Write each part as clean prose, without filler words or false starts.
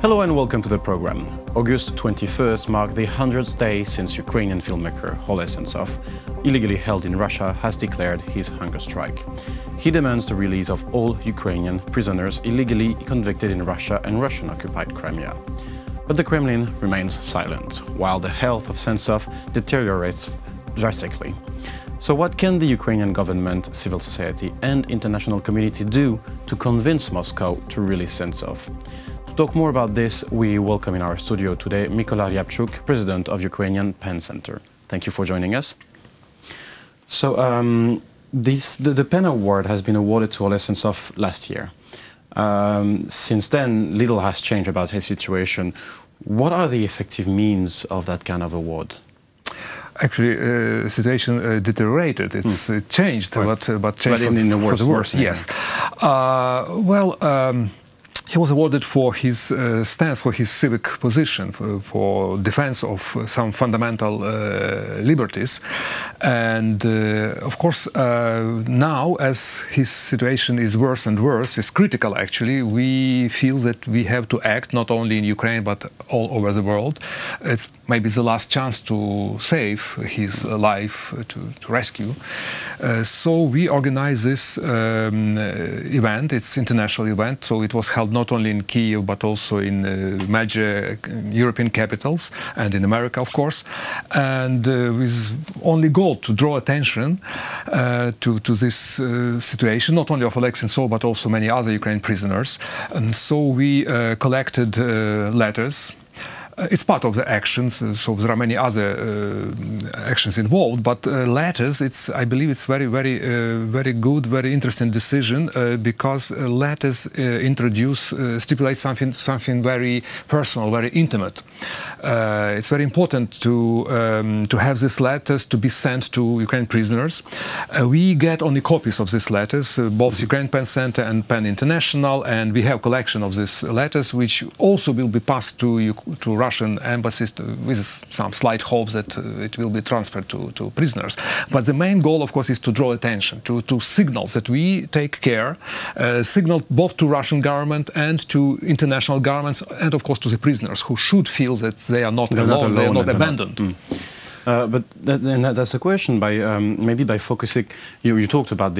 Hello and welcome to the program. August 21st marked the 100th day since Ukrainian filmmaker Oleh Sentsov, illegally held in Russia, has declared his hunger strike. He demands the release of all Ukrainian prisoners illegally convicted in Russia and Russian-occupied Crimea. But the Kremlin remains silent, while the health of Sentsov deteriorates drastically. So what can the Ukrainian government, civil society and international community do to convince Moscow to release Sentsov? To talk more about this, we welcome in our studio today Mykola Riabchuk, president of Ukrainian PEN Center. Thank you for joining us. So the PEN Award has been awarded to Oleh Sentsov last year. Since then, little has changed about his situation. What are the effective means of that kind of award? Actually, the situation deteriorated. It's changed, right. but changed in the for the worse. Yes. He was awarded for his stance, for his civic position, for defense of some fundamental liberties. And of course, now, as his situation is worse and worse, is critical actually, we feel that we have to act not only in Ukraine but all over the world. It's maybe the last chance to save his life, to rescue. So we organize this event. It's an international event, so it was held not only in Kyiv but also in major European capitals and in America, of course, and with only goal to draw attention to this situation, not only of Oleh Sentsov but also many other Ukrainian prisoners. And so we collected letters. It's part of the actions, so there are many other actions involved, but letters, I believe it's very good, very interesting decision, because letters stipulate something very personal, very intimate. It's very important to have these letters to be sent to Ukrainian prisoners. We get only copies of these letters, both Ukrainian PEN Center and PEN International, and we have collection of these letters, which also will be passed to Russian embassies with some slight hopes that it will be transferred to prisoners. But the main goal, of course, is to draw attention, to signal that we take care, signal both to Russian government and to international governments, and of course to the prisoners, who should feel that they are not alone, they are not abandoned. But then that's the question. Maybe by focusing, you talked about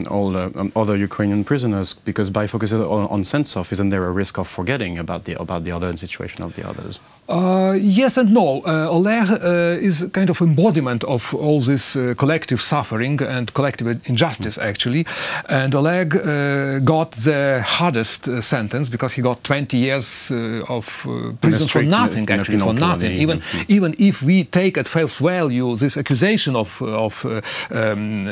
all other Ukrainian prisoners, because by focusing on Sentsov, isn't there a risk of forgetting about the other situation of the others? Yes and no. Oleg is kind of embodiment of all this collective suffering and collective injustice, actually. And Oleg got the hardest sentence, because he got 20 years of prison for nothing, actually, for nothing. Even if we take at face value this accusation of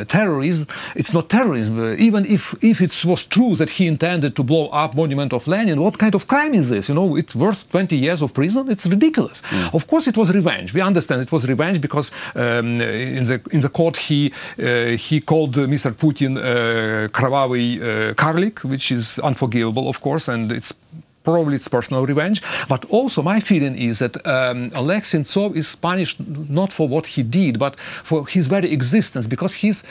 terrorism, it's not terrorism. Even if it was true that he intended to blow up monument of Lenin, what kind of crime is this? You know, it's worth 20 years of prison. It's ridiculous. Of course, it was revenge. We understand it was revenge because in the court he called Mr. Putin Kravavy Karlik, which is unforgivable, of course, and it's probably it's personal revenge. But also my feeling is that Oleh Sentsov is punished not for what he did, but for his very existence, because he's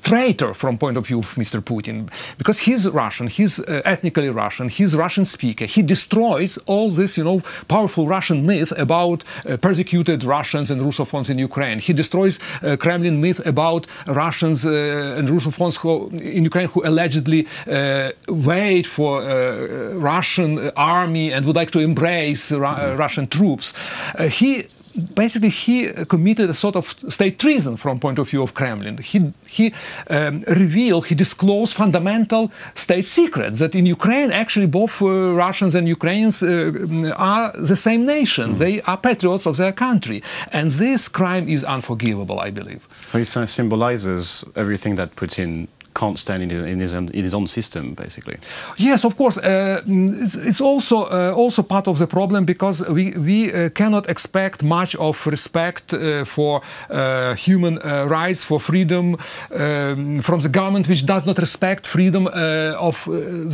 traitor from point of view of Mr. Putin, because he's Russian, he's ethnically Russian, he's Russian speaker. He destroys all this, powerful Russian myth about persecuted Russians and Russophones in Ukraine. He destroys Kremlin myth about Russians and Russophones in Ukraine who allegedly wait for Russian army and would like to embrace Russian troops. Basically, he committed a sort of state treason from point of view of Kremlin. He disclosed fundamental state secrets, that in Ukraine, actually, both Russians and Ukrainians are the same nation. They are patriots of their country. And this crime is unforgivable, I believe. So he symbolizes everything that Putin can't stand in his own system, basically. Yes, of course. It's also part of the problem, because we cannot expect much of respect for human rights, for freedom from the government, which does not respect freedom of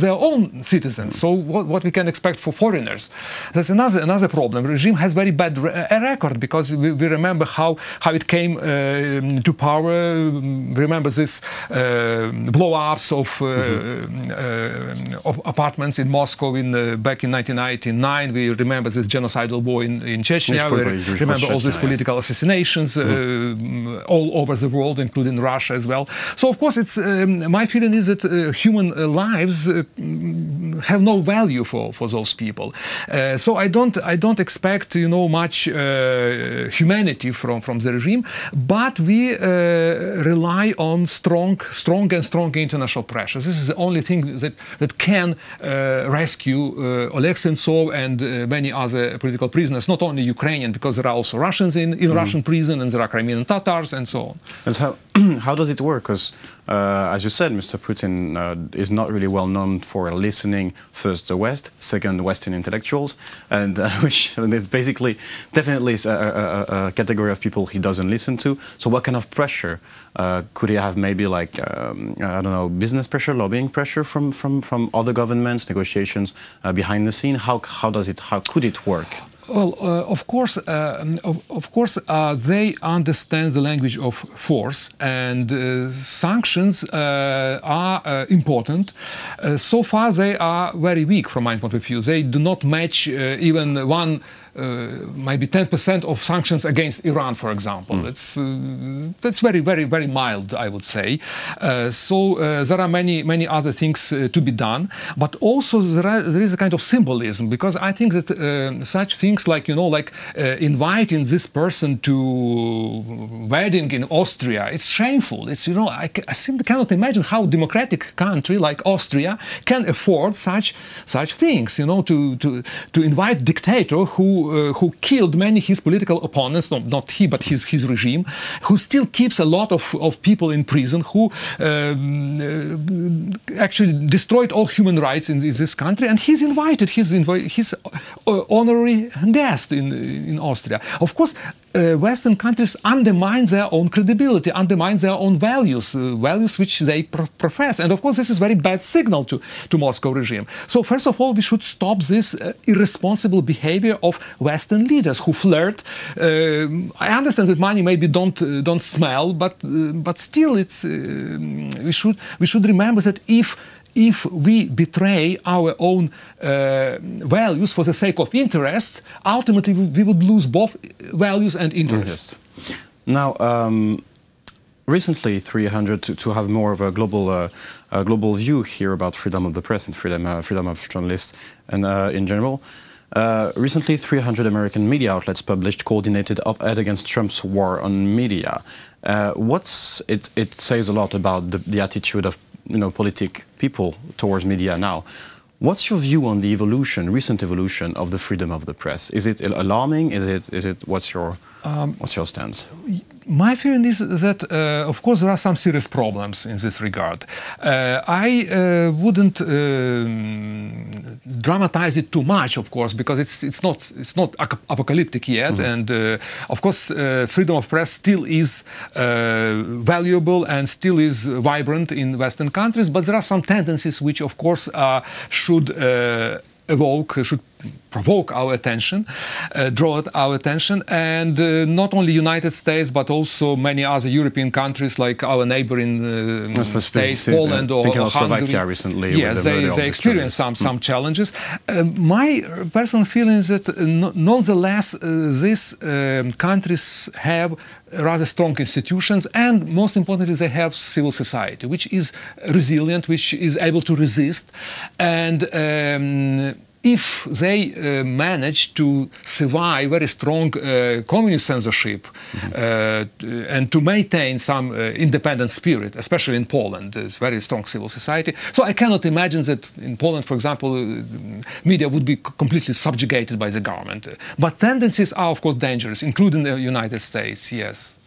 their own citizens. So what we can expect for foreigners? That's another problem. The regime has very bad record, because we remember how it came to power. Remember this blow-ups of apartments in Moscow back in 1999. We remember this genocidal war in Chechnya. We remember all these political assassinations all over the world, including Russia as well. So, of course, it's my feeling is that human lives have no value for those people. So I don't expect much humanity from the regime, but we rely on strong and strong international pressure. This is the only thing that can rescue Oleh Sentsov and many other political prisoners, not only Ukrainian, because there are also Russians in Russian prison, and there are Crimean Tatars and so on. And how does it work? Because as you said, Mr. Putin is not really well known for listening first the West, second Western intellectuals, and which is basically definitely a category of people he doesn't listen to. So what kind of pressure could he have? Maybe like I don't know, business pressure, lobbying pressure from other governments, negotiations behind the scene. How could it work? Well, of course, they understand the language of force, and sanctions are important. So far, they are very weak from my point of view. They do not match even maybe 10% of sanctions against Iran, for example. That's very, very, very mild, I would say. So there are many other things to be done, but also there is a kind of symbolism, because I think that such things like inviting this person to wedding in Austria, it's shameful. It's I simply cannot imagine how a democratic country like Austria can afford such things. To invite dictator who killed many his political opponents, not he, but his regime, who still keeps a lot of people in prison, who actually destroyed all human rights in this country, and he's invited, his honorary guest in Austria. Of course, Western countries undermine their own credibility, undermine their own values which they profess. And of course, this is very bad signal to Moscow regime. So first of all, we should stop this irresponsible behavior of Western leaders who flirt. I understand that money maybe don't smell, but still, it's we should remember that if we betray our own values for the sake of interest, ultimately we would lose both values and interest. Now, recently, to have more of a global view here about freedom of the press and freedom of journalists and in general. Recently, 300 American media outlets published coordinated op-ed against Trump's war on media. It says a lot about the attitude of politic people towards media now. What's your view on the recent evolution of the freedom of the press? Is it alarming? What's your stance? My feeling is that, of course, there are some serious problems in this regard. I wouldn't dramatize it too much, of course, because it's not apocalyptic yet, and of course, freedom of press still is valuable and still is vibrant in Western countries. But there are some tendencies which, of course, should provoke our attention, draw our attention, and not only United States, but also many other European countries, like our neighboring states, Poland or Hungary. Slovakia recently. Yes, they experience some challenges. My personal feeling is that nonetheless, these countries have rather strong institutions, and most importantly, they have civil society, which is resilient, which is able to resist, and if they manage to survive very strong communist censorship and to maintain some independent spirit, especially in Poland, there's very strong civil society. So I cannot imagine that in Poland, for example, media would be completely subjugated by the government. But tendencies are, of course, dangerous, including the United States, yes.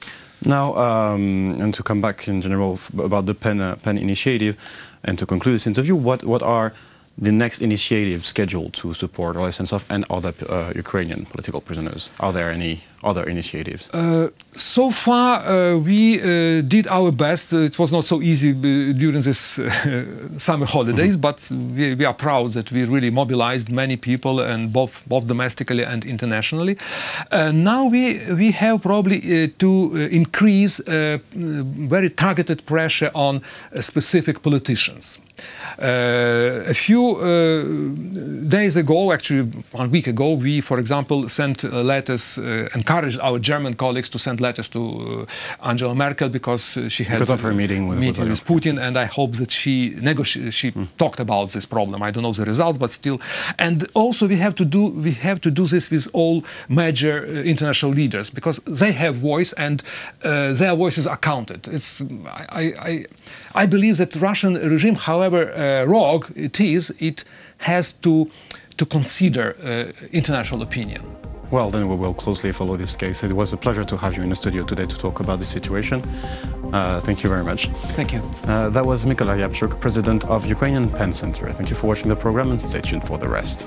Now, and to come back in general about the PEN initiative, and to conclude this interview, what are the next initiative scheduled to support Oleh Sentsov and other Ukrainian political prisoners? Are there any other initiatives? So far, we did our best. It was not so easy during this summer holidays, but we are proud that we really mobilized many people, and both domestically and internationally. Now we have probably to increase very targeted pressure on specific politicians. A few days ago, actually 1 week ago, we, for example, sent letters, encouraged our German colleagues to send letters to Angela Merkel because she had of her meeting with Putin, and I hope that she talked about this problem. I don't know the results, but still. And also we have to do this with all major international leaders because they have voice and their voices are counted. I believe that the Russian regime, however rogue it has to consider international opinion. Well, then we will closely follow this case. It was a pleasure to have you in the studio today to talk about the situation. Thank you very much. Thank you. That was Mykola Riabchuk, president of Ukrainian PEN Center. Thank you for watching the program and stay tuned for the rest.